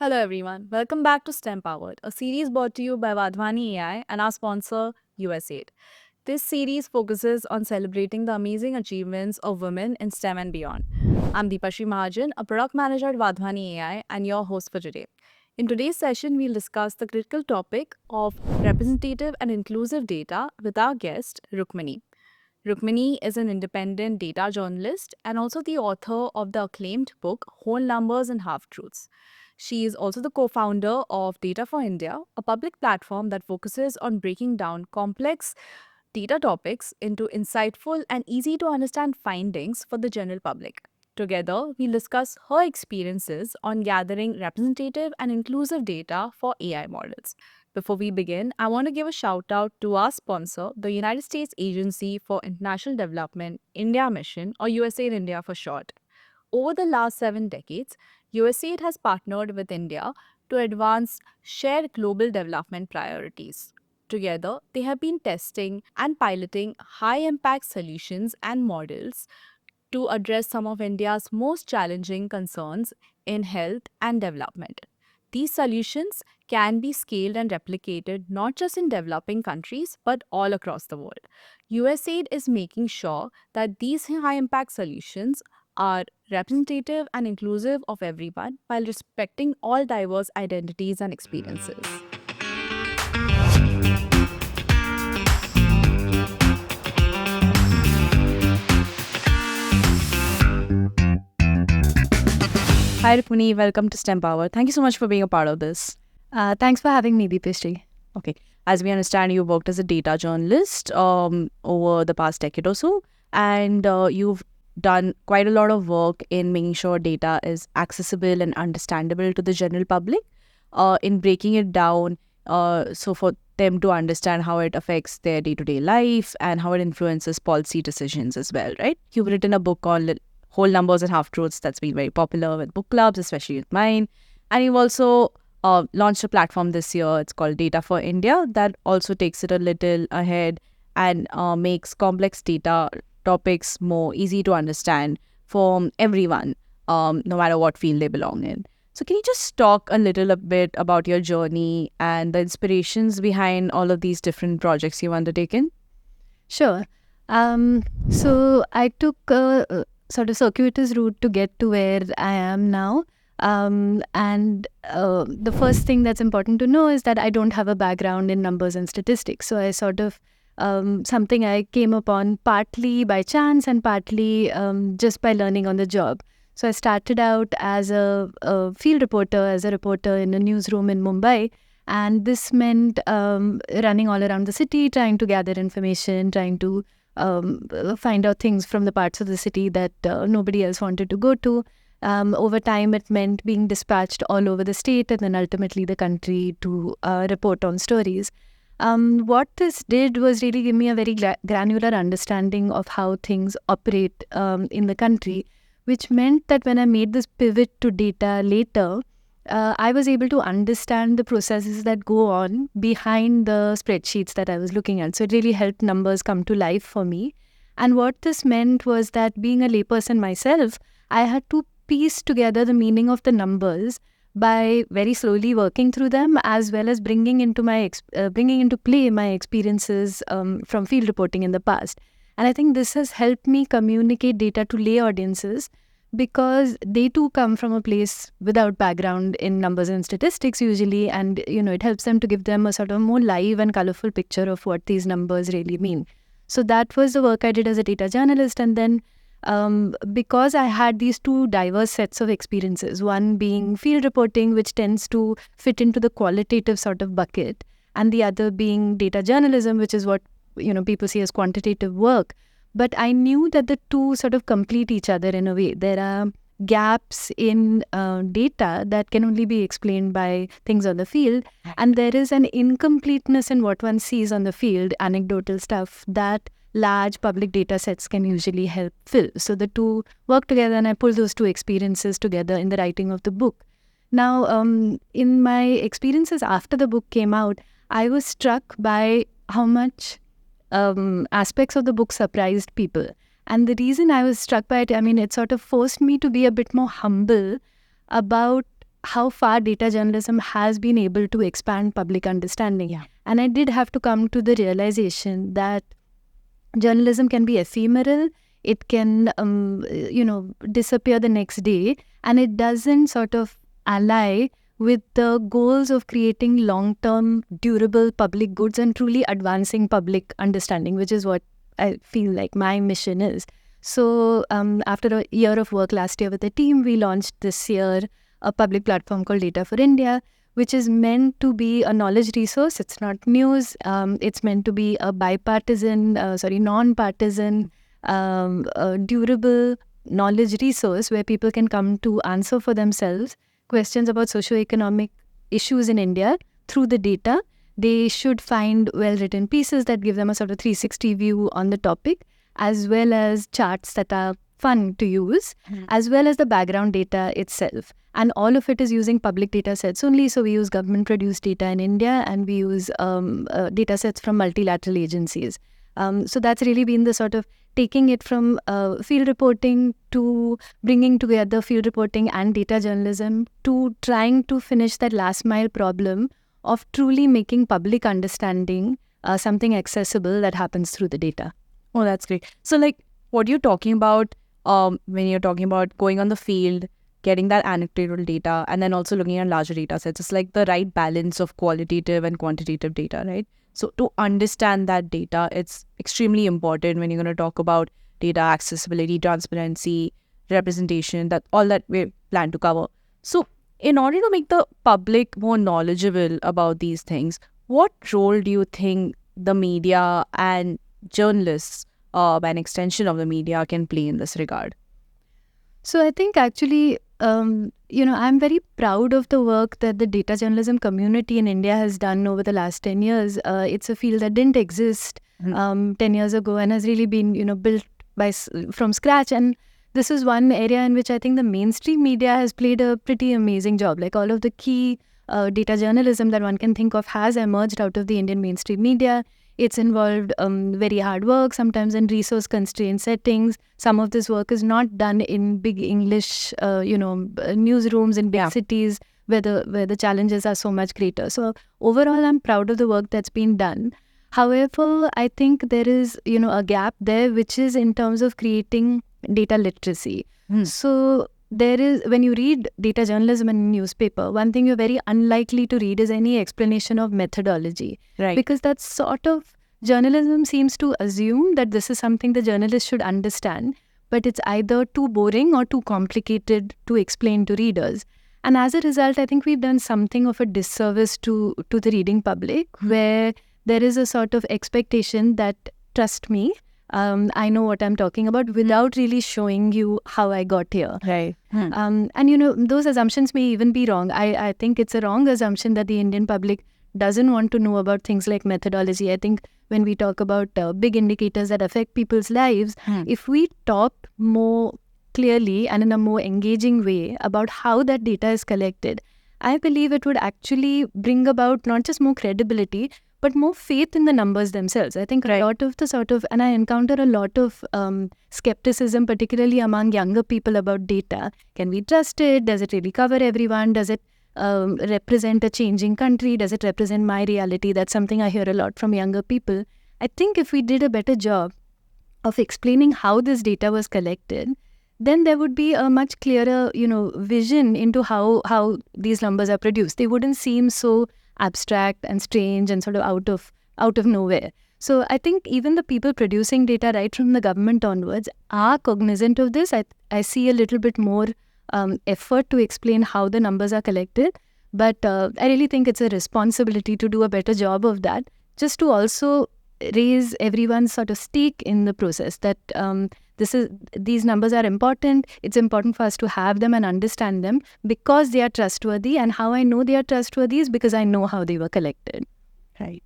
Hello everyone, welcome back to STEM Powered, a series brought to you by Vadhwani AI and our sponsor USAID. This series focuses on celebrating the amazing achievements of women in STEM and beyond. I'm Deepashri Mahajan, a product manager at Vadhwani AI and your host for today. In today's session, we'll discuss the critical topic of representative and inclusive data with our guest, Rukmini. Rukmini is an independent data journalist and also the author of the acclaimed book Whole Numbers and Half Truths. She is also the co founder of Data for India, a public platform that focuses on breaking down complex data topics into insightful and easy to understand findings for the general public. Together, we'll discuss her experiences on gathering representative and inclusive data for AI models. Before we begin, I want to give a shout out to our sponsor, the United States Agency for International Development, India Mission, or USAID India for short. Over the last 7 decades, USAID has partnered with India to advance shared global development priorities. Together, they have been testing and piloting high impact solutions and models to address some of India's most challenging concerns in health and development. These solutions can be scaled and replicated not just in developing countries but all across the world. USAID is making sure that these high impact solutions are representative and inclusive of everyone while respecting all diverse identities and experiences. Hi, Rukmini. Welcome to STEM Power. Thank you so much for being a part of this. Thanks for having me, Deepashri. Okay. As we understand, you worked as a data journalist over the past decade or so, and you've done quite a lot of work in making sure data is accessible and understandable to the general public, in breaking it down, so for them to understand how it affects their day-to-day life and how it influences policy decisions as well, right? You've written a book on whole numbers and half truths that's been very popular with book clubs, especially with mine, and you've also launched a platform this year. It's called Data for India that also takes it a little ahead and makes complex data topics more easy to understand for everyone, no matter what field they belong in. So, can you just talk a little a bit about your journey and the inspirations behind all of these different projects you've undertaken? Sure. So I took a sort of circuitous route to get to where I am now. And the first thing that's important to know is that I don't have a background in numbers and statistics. So I sort of something I came upon partly by chance and partly just by learning on the job. So I started out as a field reporter, as a reporter in a newsroom in Mumbai. And this meant running all around the city, trying to gather information, trying to find out things from the parts of the city that nobody else wanted to go to. Over time, it meant being dispatched all over the state and then ultimately the country to report on stories. What this did was really give me a very granular understanding of how things operate in the country, which meant that when I made this pivot to data later, I was able to understand the processes that go on behind the spreadsheets that I was looking at. So it really helped numbers come to life for me. And what this meant was that being a layperson myself, I had to piece together the meaning of the numbers by very slowly working through them, as well as bringing into play my experiences from field reporting in the past. And I think this has helped me communicate data to lay audiences because they too come from a place without background in numbers and statistics usually, and it helps them to give them a sort of more live and colorful picture of what these numbers really mean. So that was the work I did as a data journalist. And then because I had these two diverse sets of experiences, one being field reporting, which tends to fit into the qualitative sort of bucket, and the other being data journalism, which is what people see as quantitative work. But I knew that the two sort of complete each other in a way. There are gaps in data that can only be explained by things on the field. And there is an incompleteness in what one sees on the field, anecdotal stuff, that large public data sets can usually help fill. So the two work together, and I pull those two experiences together in the writing of the book. Now, in my experiences after the book came out, I was struck by how much aspects of the book surprised people. And the reason I was struck by it, it sort of forced me to be a bit more humble about how far data journalism has been able to expand public understanding. Yeah. And I did have to come to the realization that journalism can be ephemeral. It can, disappear the next day, and it doesn't sort of ally with the goals of creating long-term, durable public goods and truly advancing public understanding, which is what I feel like my mission is. So, after a year of work last year with the team, we launched this year a public platform called Data for India, which is meant to be a knowledge resource. It's not news. It's meant to be a non-partisan, durable knowledge resource where people can come to answer for themselves questions about socioeconomic issues in India through the data. They should find well-written pieces that give them a sort of 360 view on the topic, as well as charts that are fun to use, as well as the background data itself. And all of it is using public data sets only. So we use government-produced data in India, and we use data sets from multilateral agencies. So that's really been the sort of taking it from field reporting to bringing together field reporting and data journalism to trying to finish that last mile problem of truly making public understanding something accessible that happens through the data. Oh, that's great. So, like, what you're talking about when you're talking about going on the field, getting that anecdotal data, and then also looking at larger data sets, it's like the right balance of qualitative and quantitative data, right? So, to understand that data, it's extremely important when you're going to talk about data accessibility, transparency, representation, that all that we plan to cover. So, in order to make the public more knowledgeable about these things, what role do you think the media and journalists, an extension of the media, can play in this regard? So I think actually, I'm very proud of the work that the data journalism community in India has done over the last 10 years. It's a field that didn't exist 10 years ago and has really been, built from scratch. And this is one area in which I think the mainstream media has played a pretty amazing job. Like all of the key data journalism that one can think of has emerged out of the Indian mainstream media. It's involved very hard work, sometimes in resource-constrained settings. Some of this work is not done in big English, newsrooms in big cities where the challenges are so much greater. So overall, I'm proud of the work that's been done. However, I think there is, a gap there, which is in terms of creating data literacy. So there is, when you read data journalism in a newspaper, one thing you're very unlikely to read is any explanation of methodology. Right. Because that's sort of, journalism seems to assume that this is something the journalist should understand, but it's either too boring or too complicated to explain to readers. And as a result, I think we've done something of a disservice to the reading public, where there is a sort of expectation that, trust me, I know what I'm talking about, without really showing you how I got here. Right. And those assumptions may even be wrong. I think it's a wrong assumption that the Indian public doesn't want to know about things like methodology. I think when we talk about big indicators that affect people's lives, if we talk more clearly and in a more engaging way about how that data is collected, I believe it would actually bring about not just more credibility, but more faith in the numbers themselves. I think a lot of the and I encounter a lot of skepticism, particularly among younger people, about data. Can we trust it? Does it really cover everyone? Does it represent a changing country? Does it represent my reality? That's something I hear a lot from younger people. I think if we did a better job of explaining how this data was collected, then there would be a much clearer, vision into how these numbers are produced. They wouldn't seem so abstract and strange and sort of out of nowhere. So I think even the people producing data right from the government onwards are cognizant of this. I see a little bit more effort to explain how the numbers are collected. But I really think it's a responsibility to do a better job of that, just to also raise everyone's sort of stake in the process, that these numbers are important. It's important for us to have them and understand them because they are trustworthy. And how I know they are trustworthy is because I know how they were collected. Right.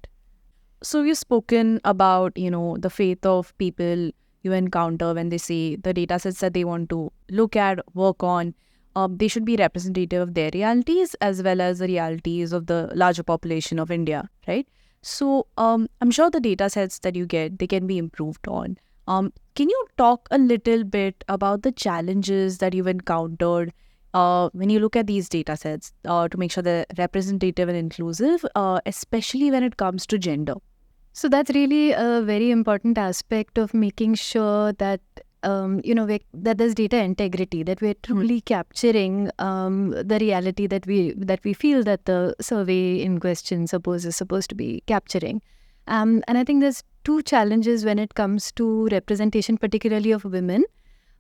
So you've spoken about, the faith of people you encounter when they say the data sets that they want to look at, work on, they should be representative of their realities as well as the realities of the larger population of India, right? So I'm sure the data sets that you get, they can be improved on. Can you talk a little bit about the challenges that you've encountered when you look at these data sets to make sure they're representative and inclusive, especially when it comes to gender? So that's really a very important aspect of making sure that that there's data integrity, that we're truly capturing the reality that we feel that the survey in question is supposed to be capturing. And I think there's two challenges when it comes to representation, particularly of women.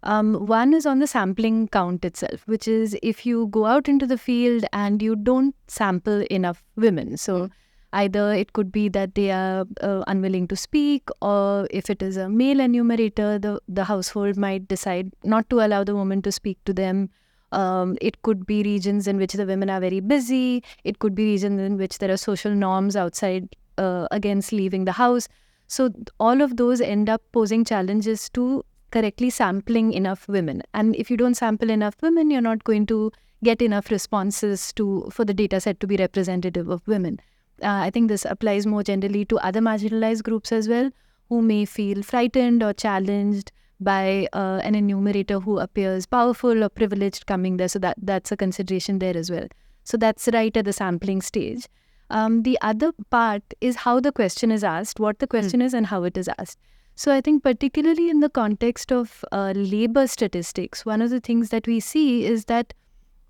One is on the sampling count itself, which is if you go out into the field and you don't sample enough women. So either it could be that they are unwilling to speak, or if it is a male enumerator, the household might decide not to allow the woman to speak to them. It could be regions in which the women are very busy. It could be regions in which there are social norms outside against leaving the house. So all of those end up posing challenges to correctly sampling enough women. And if you don't sample enough women, you're not going to get enough responses for the data set to be representative of women. I think this applies more generally to other marginalized groups as well, who may feel frightened or challenged by an enumerator who appears powerful or privileged coming there. So that's a consideration there as well. So that's right at the sampling stage. The other part is how the question is asked, what the question is and how it is asked. So I think particularly in the context of labor statistics, one of the things that we see is that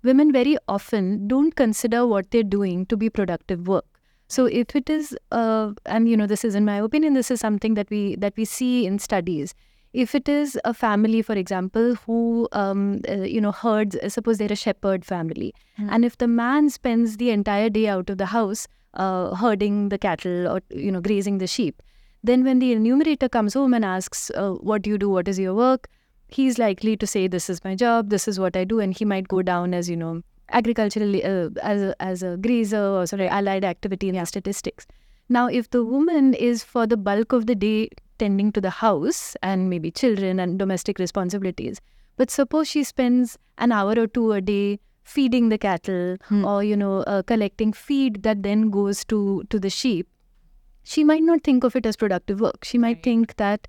women very often don't consider what they're doing to be productive work. So if it is, and this is in my opinion, this is something that we see in studies. If it is a family, for example, who herds, suppose they're a shepherd family, and if the man spends the entire day out of the house herding the cattle or grazing the sheep, then when the enumerator comes home and asks, "What do you do? What is your work?" he's likely to say, "This is my job. This is what I do," and he might go down as agriculturally as a grazer or allied activity in the statistics. Now, if the woman is for the bulk of the day tending to the house and maybe children and domestic responsibilities, but suppose she spends an hour or two a day feeding the cattle or collecting feed that then goes to the sheep, she might not think of it as productive work. She might think that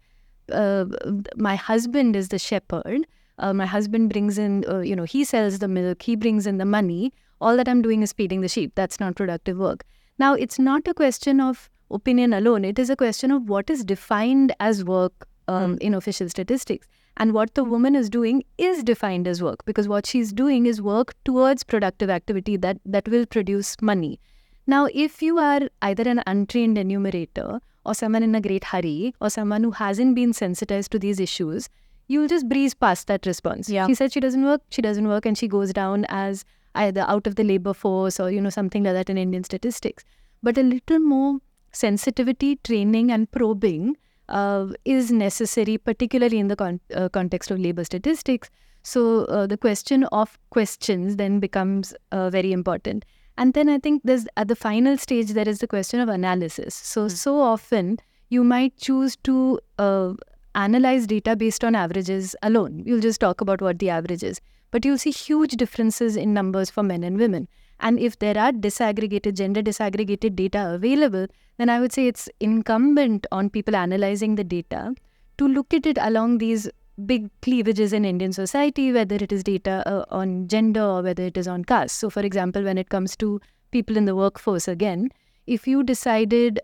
my husband is the shepherd. My husband brings in, he sells the milk, he brings in the money. All that I'm doing is feeding the sheep. That's not productive work. Now, it's not a question of opinion alone. It is a question of what is defined as work in official statistics. And what the woman is doing is defined as work, because what she's doing is work towards productive activity that will produce money. Now, if you are either an untrained enumerator or someone in a great hurry or someone who hasn't been sensitized to these issues, you'll just breeze past that response. Yeah. She said she doesn't work, and she goes down as either out of the labor force or, something like that in Indian statistics. But a little more sensitivity, training and probing is necessary, particularly in the context of labor statistics. So the question of questions then becomes very important. And then I think there's at the final stage, there is the question of analysis. So often you might choose to analyze data based on averages alone. You'll just talk about what the average is. But you'll see huge differences in numbers for men and women. And if there are gender disaggregated data available, then I would say it's incumbent on people analyzing the data to look at it along these big cleavages in Indian society, whether it is data on gender or whether it is on caste. So, for example, when it comes to people in the workforce, again, if you decided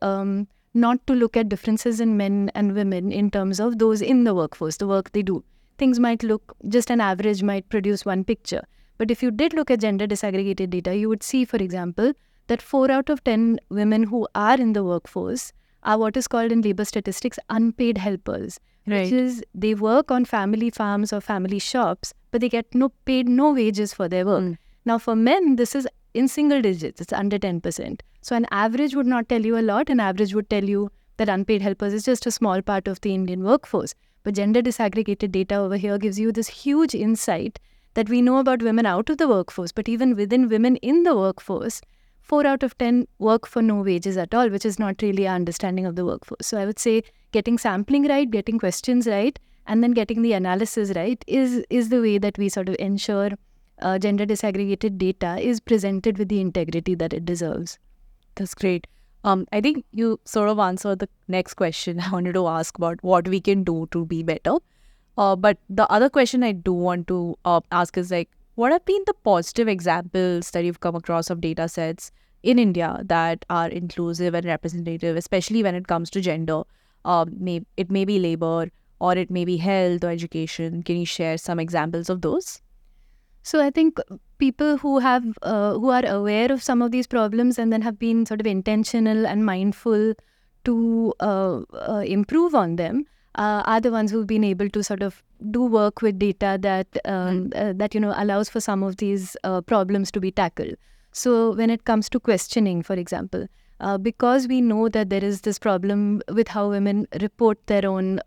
not to look at differences in men and women in terms of those in the workforce, the work they do, things might look, just an average might produce one picture. But if you did look at gender disaggregated data, you would see, for example, that 4 out of 10 women who are in the workforce are what is called in labor statistics unpaid helpers. Right. Which is they work on family farms or family shops, but they get paid no wages for their work. Now, for men, this is in single digits. It's under 10%. So an average would not tell you a lot. An average would tell you that unpaid helpers is just a small part of the Indian workforce. But gender disaggregated data over here gives you this huge insight that we know about women out of the workforce, but even within women in the workforce, 4 out of 10 work for no wages at all, which is not really our understanding of the workforce. So I would say getting sampling right, getting questions right, and then getting the analysis right is the way that we sort of ensure gender disaggregated data is presented with the integrity that it deserves. That's great. I think you sort of answered the next question I wanted to ask about what we can do to be better. But the other question I do want to ask is what have been the positive examples that you've come across of data sets in India that are inclusive and representative, especially when it comes to gender? It may be labor, or it may be health or education. Can you share some examples of those? So I think people who are aware of some of these problems and then have been sort of intentional and mindful to improve on them are the ones who've been able to sort of do work with data that allows for some of these problems to be tackled. So when it comes to questioning, for example, because we know that there is this problem with how women report their own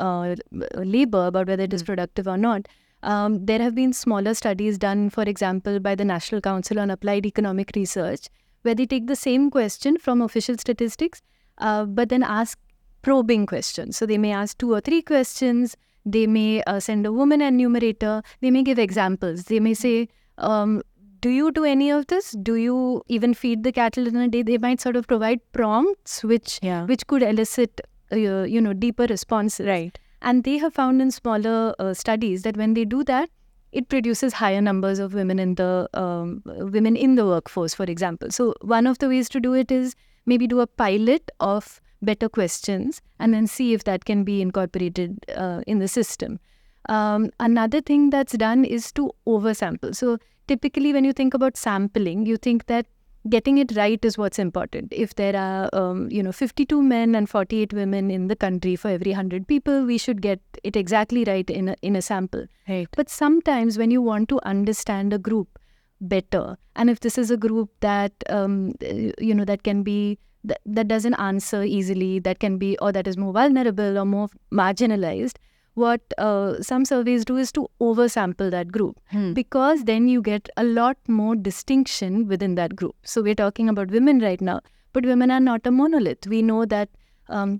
labor about whether it is productive or not. There have been smaller studies done, for example, by the National Council on Applied Economic Research, where they take the same question from official statistics, but then ask probing questions. So they may ask 2 or 3 questions. They may send a woman enumerator. They may give examples. They may say, do you do any of this? Do you even feed the cattle in a day? They might sort of provide prompts which could elicit deeper responses. Right. And they have found in smaller studies that when they do that, it produces higher numbers of women in the workforce, for example. So one of the ways to do it is maybe do a pilot of better questions and then see if that can be incorporated in the system. Another thing that's done is to oversample. So typically when you think about sampling, you think that getting it right is what's important. If there are 52 men and 48 women in the country for every 100 people, we should get it exactly right in a sample. Right. But sometimes when you want to understand a group better, and if this is a group that that can be that doesn't answer easily, that can be, or that is more vulnerable or more marginalized, what some surveys do is to oversample that group, because then you get a lot more distinction within that group. So we're talking about women right now, but women are not a monolith. We know that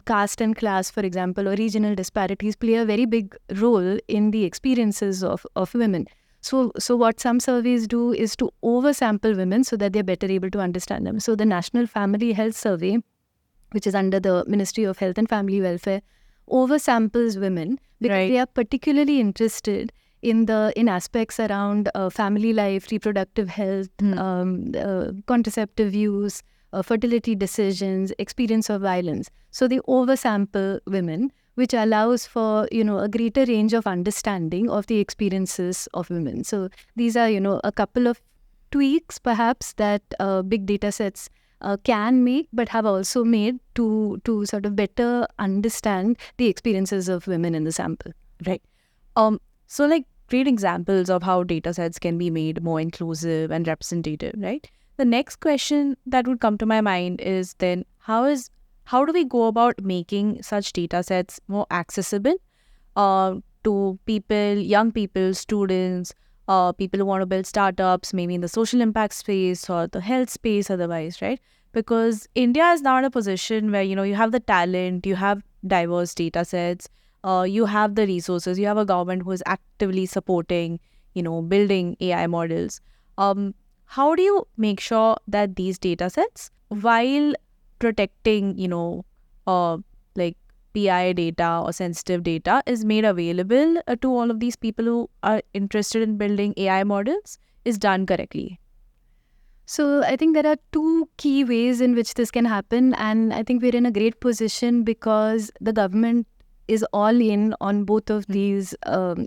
caste and class, for example, or regional disparities play a very big role in the experiences of women. So what some surveys do is to oversample women so that they're better able to understand them. So the National Family Health Survey, which is under the Ministry of Health and Family Welfare, oversamples women because they are particularly interested in aspects around family life, reproductive health, contraceptive use, fertility decisions, experience of violence. So they oversample women, which allows for a greater range of understanding of the experiences of women. So these are a couple of tweaks perhaps that big data sets can make, but have also made to sort of better understand the experiences of women in the sample. Right. So like great examples of how data sets can be made more inclusive and representative, right? The next question that would come to my mind is then how do we go about making such data sets more accessible to people, young people, students, people who want to build startups, maybe in the social impact space or the health space otherwise, right? Because India is now in a position where, you have the talent, you have diverse data sets, you have the resources, you have a government who is actively supporting, building AI models. How do you make sure that these data sets, while protecting, like PI data or sensitive data, is made available to all of these people who are interested in building AI models, is done correctly? So I think there are 2 key ways in which this can happen, and I think we're in a great position because the government is all in on both of these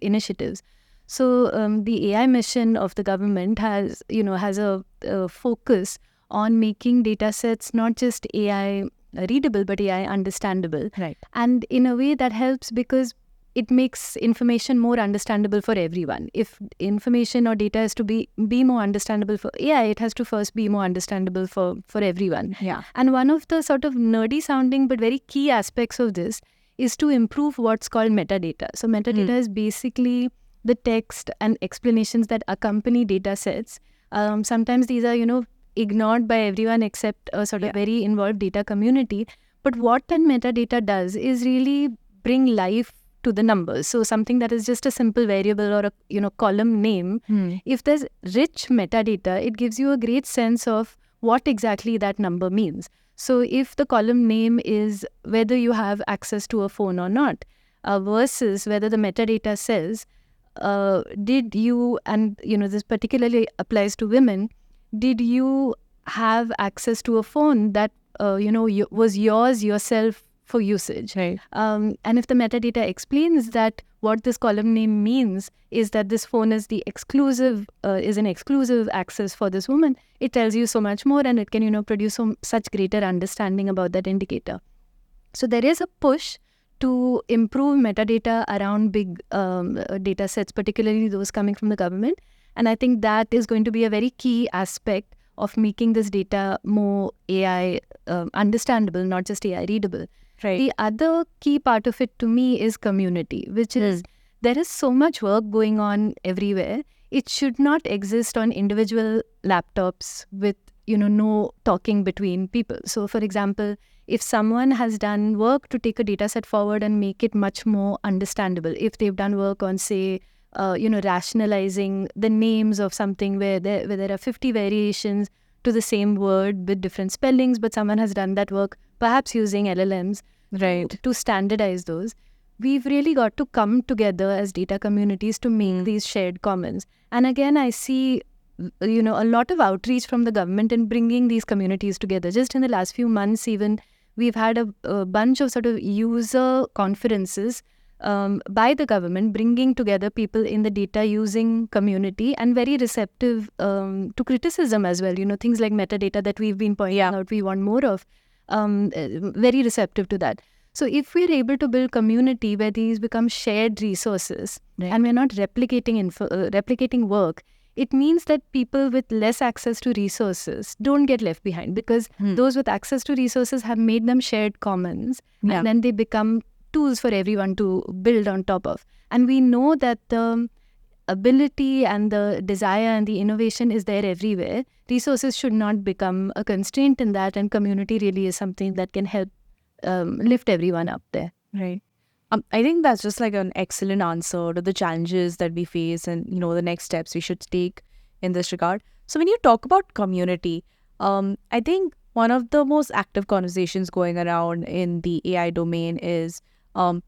initiatives. So the AI mission of the government has a focus on making data sets not just AI readable but AI understandable. Right. And in a way that helps because it makes information more understandable for everyone. If information or data has to be more understandable for AI, it has to first be more understandable for everyone. Yeah. And one of the sort of nerdy sounding but very key aspects of this is to improve what's called metadata. So metadata is basically the text and explanations that accompany data sets. Sometimes these are, ignored by everyone except a sort of very involved data community. But what that metadata does is really bring life to the numbers. So something that is just a simple variable or a column name, if there's rich metadata, it gives you a great sense of what exactly that number means. So if the column name is whether you have access to a phone or not, versus whether the metadata says did you, and this particularly applies to women, did you have access to a phone that was yours yourself for usage? Right. And if the metadata explains that what this column name means is that this phone is an exclusive access for this woman, it tells you so much more, and it can produce such greater understanding about that indicator. So there is a push to improve metadata around big data sets, particularly those coming from the government. And I think that is going to be a very key aspect of making this data more AI understandable, not just AI readable. Right. The other key part of it to me is community, which is there is so much work going on everywhere. It should not exist on individual laptops with no talking between people. So for example, if someone has done work to take a data set forward and make it much more understandable, if they've done work on, say, rationalizing the names of something where there are 50 variations to the same word with different spellings, but someone has done that work perhaps using LLMs to standardize those, we've really got to come together as data communities to make these shared commons. And again, I see a lot of outreach from the government in bringing these communities together. Just in the last few months even, we've had a bunch of sort of user conferences by the government, bringing together people in the data using community, and very receptive to criticism as well. Things like metadata that we've been pointing out we want more of, very receptive to that. So if we're able to build community where these become shared resources, and we're not replicating work, it means that people with less access to resources don't get left behind, because those with access to resources have made them shared commons, and then they become tools for everyone to build on top of. And we know that the ability and the desire and the innovation is there everywhere. Resources should not become a constraint in that, and community really is something that can help lift everyone up there. Right. I think that's just like an excellent answer to the challenges that we face and, the next steps we should take in this regard. So when you talk about community, I think one of the most active conversations going around in the AI domain is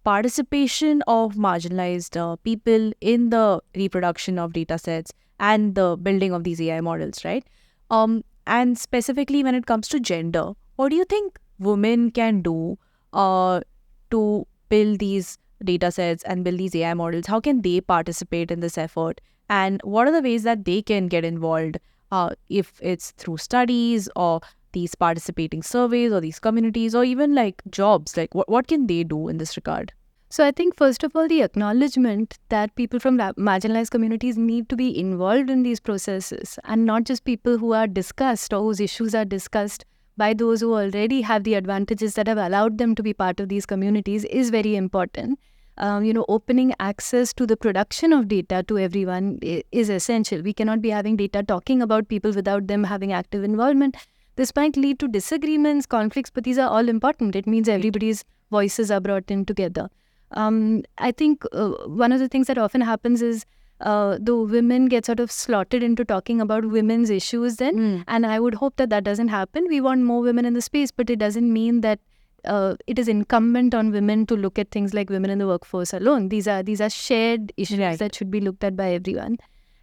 participation of marginalized people in the reproduction of data sets and the building of these AI models, right? And specifically when it comes to gender, what do you think women can do to build these data sets and build these AI models? How can they participate in this effort? And what are the ways that they can get involved, if it's through studies or these participating surveys or these communities or even like jobs? Like what can they do in this regard? So I think first of all, the acknowledgement that people from marginalized communities need to be involved in these processes, and not just people who are discussed or whose issues are discussed by those who already have the advantages that have allowed them to be part of these communities, is very important. Opening access to the production of data to everyone is essential. We cannot be having data talking about people without them having active involvement. This might lead to disagreements, conflicts, but these are all important. It means everybody's voices are brought in together. I think one of the things that often happens is the women get sort of slotted into talking about women's issues then. And I would hope that doesn't happen. We want more women in the space, but it doesn't mean that it is incumbent on women to look at things like women in the workforce alone. These are shared issues that should be looked at by everyone.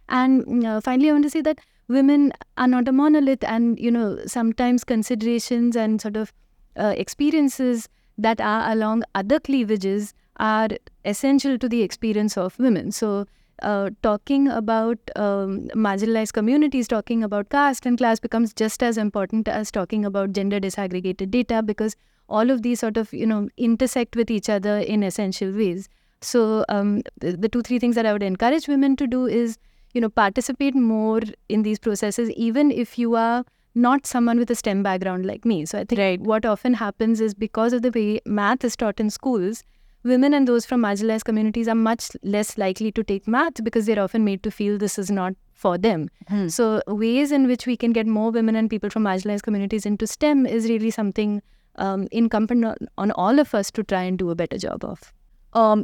And finally, I want to say that women are not a monolith, and sometimes considerations and sort of experiences that are along other cleavages are essential to the experience of women. So talking about marginalized communities, talking about caste and class becomes just as important as talking about gender disaggregated data, because all of these sort of intersect with each other in essential ways. So the 2-3 things that I would encourage women to do is participate more in these processes, even if you are not someone with a STEM background like me. So I think what often happens is, because of the way math is taught in schools, women and those from marginalized communities are much less likely to take math because they're often made to feel this is not for them. So ways in which we can get more women and people from marginalized communities into STEM is really something incumbent on all of us to try and do a better job of.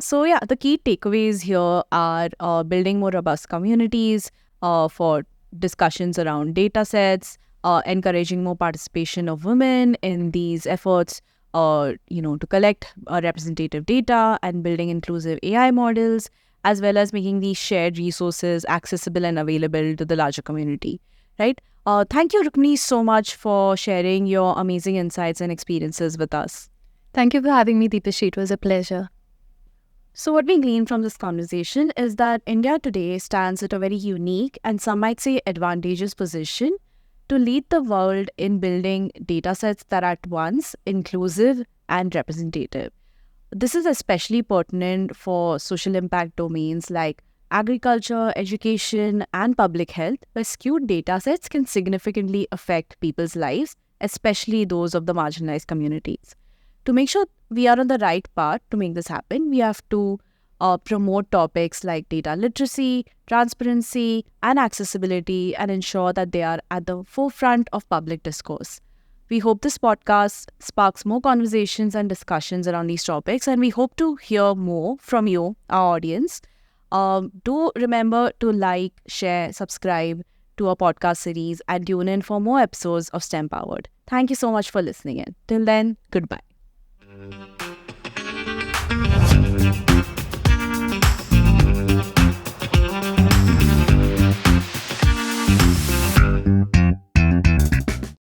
So yeah, the key takeaways here are building more robust communities for discussions around data sets, encouraging more participation of women in these efforts, to collect representative data, and building inclusive AI models, as well as making these shared resources accessible and available to the larger community, right? Thank you, Rukmini, so much for sharing your amazing insights and experiences with us. Thank you for having me, Deepashi. It was a pleasure. So, what we glean from this conversation is that India today stands at a very unique and some might say advantageous position to lead the world in building data sets that are at once inclusive and representative. This is especially pertinent for social impact domains like agriculture, education, and public health, where skewed data sets can significantly affect people's lives, especially those of the marginalized communities. To make sure we are on the right path to make this happen, we have to promote topics like data literacy, transparency, and accessibility and ensure that they are at the forefront of public discourse. We hope this podcast sparks more conversations and discussions around these topics, and we hope to hear more from you, our audience. Do remember to like, share, subscribe to our podcast series, and tune in for more episodes of STEM Powered. Thank you so much for listening in. Till then, goodbye.